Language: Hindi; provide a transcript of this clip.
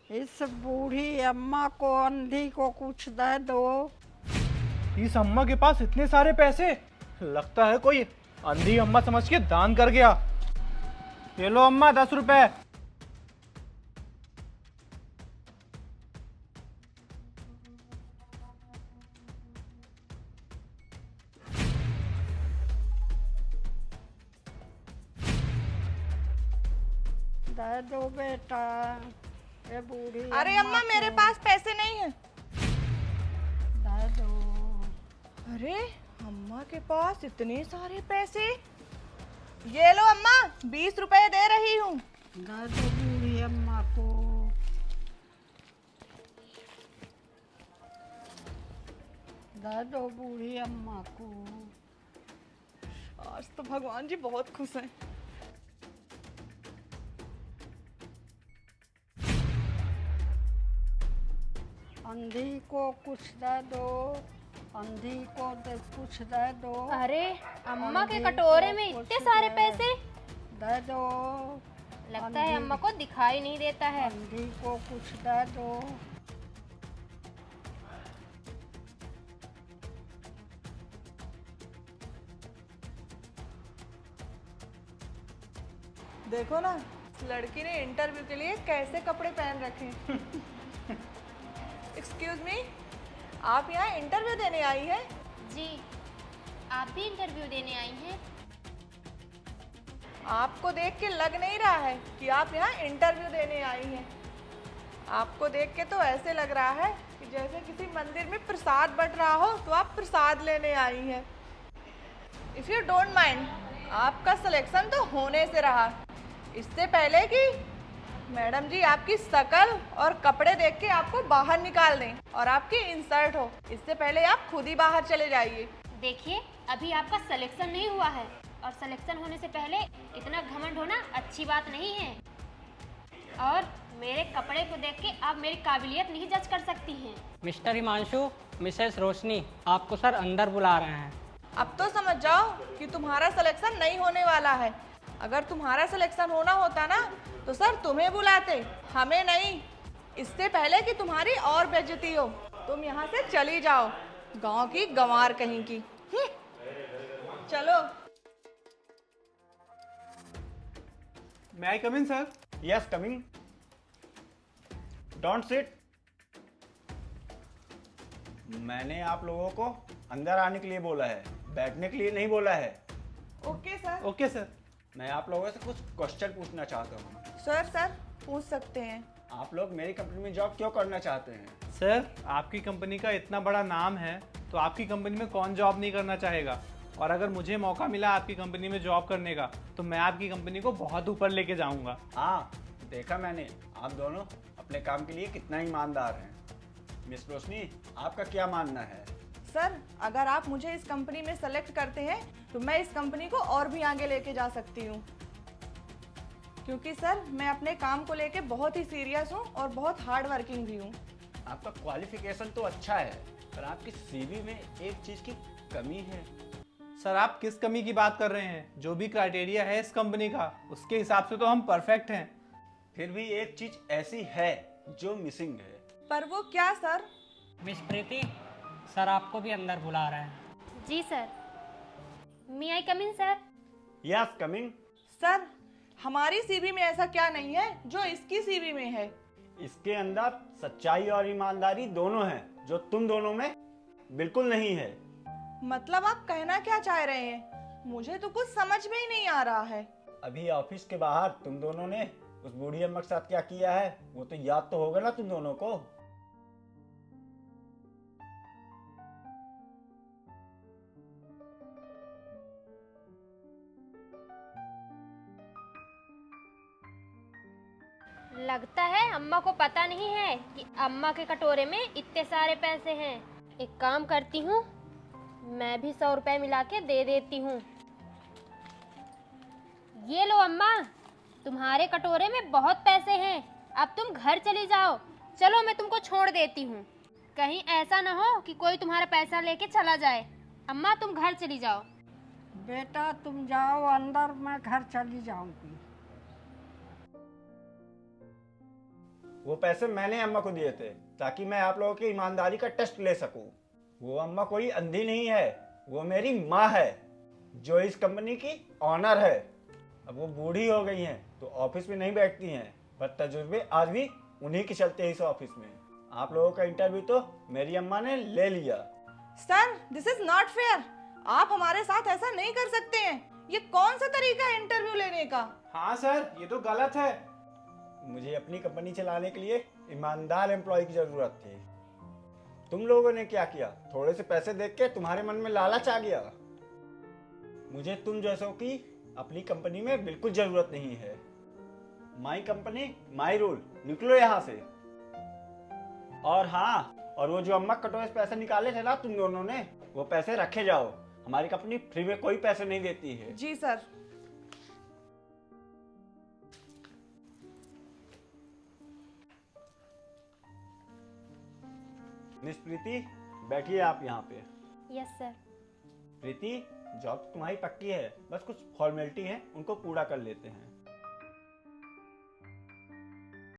इस बूढ़ी अम्मा को, अंधी को कुछ दे दो। इस अम्मा के पास इतने सारे पैसे, लगता है कोई अंधी अम्मा समझ के दान कर गया। ये लो अम्मा 10 रुपए। दे दो बेटा, ये बूढ़ी अरे अम्मा मेरे पास पैसे नहीं है। दे दो। अरे अम्मा के पास इतने सारे पैसे। ये लो अम्मा 20 रुपए दे रही हूँ। दे दो बूढ़ी अम्मा को। दे दो बूढ़ी अम्मा को। आज तो भगवान जी बहुत खुश हैं। अंधी को कुछ दे दो, अंधी को कुछ दे दो। अरे अम्मा के अंधी कटोरे को में कुछ इतने सारे दे- पैसे। दे दो। लगता है अम्मा को दिखाई नहीं देता है। अंधी को कुछ दे दो। देखो ना लड़की ने इंटरव्यू के लिए कैसे कपड़े पहन रखे। एक्सक्यूज मी, आप यहाँ इंटरव्यू देने आई हैं? जी, आप भी इंटरव्यू देने आई हैं? आपको देख के लग नहीं रहा है कि आप यहाँ इंटरव्यू देने आई हैं। आपको देख के तो ऐसे लग रहा है कि जैसे किसी मंदिर में प्रसाद बट रहा हो तो आप प्रसाद लेने आई हैं। इफ़ यू डोंट माइंड, आपका सिलेक्शन तो होने से रहा। इससे पहले कि मैडम जी आपकी शकल और कपड़े देख के आपको बाहर निकाल दें और आपकी इंसल्ट हो, इससे पहले आप खुद ही बाहर चले जाइए। देखिए, अभी आपका सिलेक्शन नहीं हुआ है और सिलेक्शन होने से पहले इतना घमंड होना अच्छी बात नहीं है। और मेरे कपड़े को देख के आप मेरी काबिलियत नहीं जज कर सकती हैं। मिस्टर हिमांशु, मिसेस रोशनी आपको सर अंदर बुला रहे हैं। अब तो समझ जाओ कि तुम्हारा सिलेक्शन नहीं होने वाला है। अगर तुम्हारा सिलेक्शन होना होता ना तो सर तुम्हें बुलाते, हमें नहीं। इससे पहले कि तुम्हारी और बेइज्जती हो, तुम यहाँ से चली जाओ, गांव की गंवार कहीं की। चलो। May I come in, sir? Yes, coming. Don't sit. मैंने आप लोगों को अंदर आने के लिए बोला है, बैठने के लिए नहीं बोला है। Okay sir. Okay sir. मैं आप लोगों से कुछ क्वेश्चन पूछना चाहता हूँ। सर पूछ सकते हैं। आप लोग मेरी कंपनी में जॉब क्यों करना चाहते हैं? सर, आपकी कंपनी का इतना बड़ा नाम है तो आपकी कंपनी में कौन जॉब नहीं करना चाहेगा। और अगर मुझे मौका मिला आपकी कंपनी में जॉब करने का तो मैं आपकी कंपनी को बहुत ऊपर लेके जाऊंगा। हाँ, देखा मैंने आप दोनों अपने काम के लिए कितना ईमानदार हैं। मिस रोशनी, आपका क्या मानना है? सर अगर आप मुझे इस कंपनी में सेलेक्ट करते हैं तो मैं इस कंपनी को और भी आगे लेके जा सकती हूँ, क्योंकि सर मैं अपने काम को लेके बहुत ही सीरियस हूँ और बहुत हार्ड वर्किंग भी हूँ। आपका क्वालिफिकेशन तो अच्छा है पर आपकी सीवी में एक चीज़ की कमी है। सर, आप किस कमी की बात कर रहे हैं? जो भी क्राइटेरिया है इस कंपनी का, उसके हिसाब से तो हम परफेक्ट हैं। फिर भी एक चीज़ ऐसी है जो मिसिंग है। पर वो क्या सर? मिस प्रीति, सर आपको भी अंदर बुला रहे हैं। जी सर। मी आई कम इन सर? Yes, coming. सर हमारी सीवी में ऐसा क्या नहीं है जो इसकी सीवी में है? इसके अंदर सच्चाई और ईमानदारी दोनों हैं, जो तुम दोनों में बिल्कुल नहीं है। मतलब आप कहना क्या चाह रहे हैं? मुझे तो कुछ समझ में ही नहीं आ रहा है। अभी ऑफिस के बाहर तुम दोनों ने उस बूढ़ी अम्मा के साथ क्या किया है वो तो याद तो होगा ना तुम दोनों को। लगता है अम्मा को पता नहीं है कि अम्मा के कटोरे में इतने सारे पैसे हैं। एक काम करती हूँ, मैं भी 100 रुपए मिला के दे देती हूँ। ये लो अम्मा, तुम्हारे कटोरे में बहुत पैसे हैं। अब तुम घर चली जाओ। चलो मैं तुमको छोड़ देती हूँ, कहीं ऐसा ना हो कि कोई तुम्हारा पैसा लेके चला जाए। अम्मा तुम घर चली जाओ। बेटा तुम जाओ अंदर, मैं घर चली जाऊंगी। वो पैसे मैंने अम्मा को दिए थे ताकि मैं आप लोगों की ईमानदारी का टेस्ट ले सकूं। वो अम्मा कोई अंधी नहीं है, वो मेरी माँ है जो इस कंपनी की ऑनर है। अब वो बूढ़ी हो गई हैं तो ऑफिस में नहीं बैठती हैं, पर तजुर्बे आज भी उन्हीं के चलते हैं इस ऑफिस में। आप लोगों का इंटरव्यू तो मेरी अम्मा ने ले लिया। Sir, this is not fair. आप हमारे साथ ऐसा नहीं कर सकते हैं। ये कौन सा तरीका है इंटरव्यू लेने का? हाँ सर, ये तो गलत है। मुझे अपनी कंपनी चलाने के लिए ईमानदार एम्प्लॉय की जरूरत थी। तुम लोगों ने क्या किया? थोड़े से पैसे देख के तुम्हारे मन में लालच आ गया। मुझे तुम जैसों की अपनी कंपनी में बिल्कुल जरूरत नहीं है। माई कंपनी माई रूल, निकलो यहाँ से। और हाँ, और वो जो अम्मा कटोरे से पैसे निकाले थे ना तुम दोनों ने, वो पैसे रखे जाओ। हमारी कंपनी फ्री में कोई पैसे नहीं देती है। जी सर। मिस प्रीति, बैठिए आप यहाँ पे। Yes sir. प्रीति, जॉब तुम्हारी पक्की है, बस कुछ फॉर्मेलिटी है, उनको पूरा कर लेते हैं।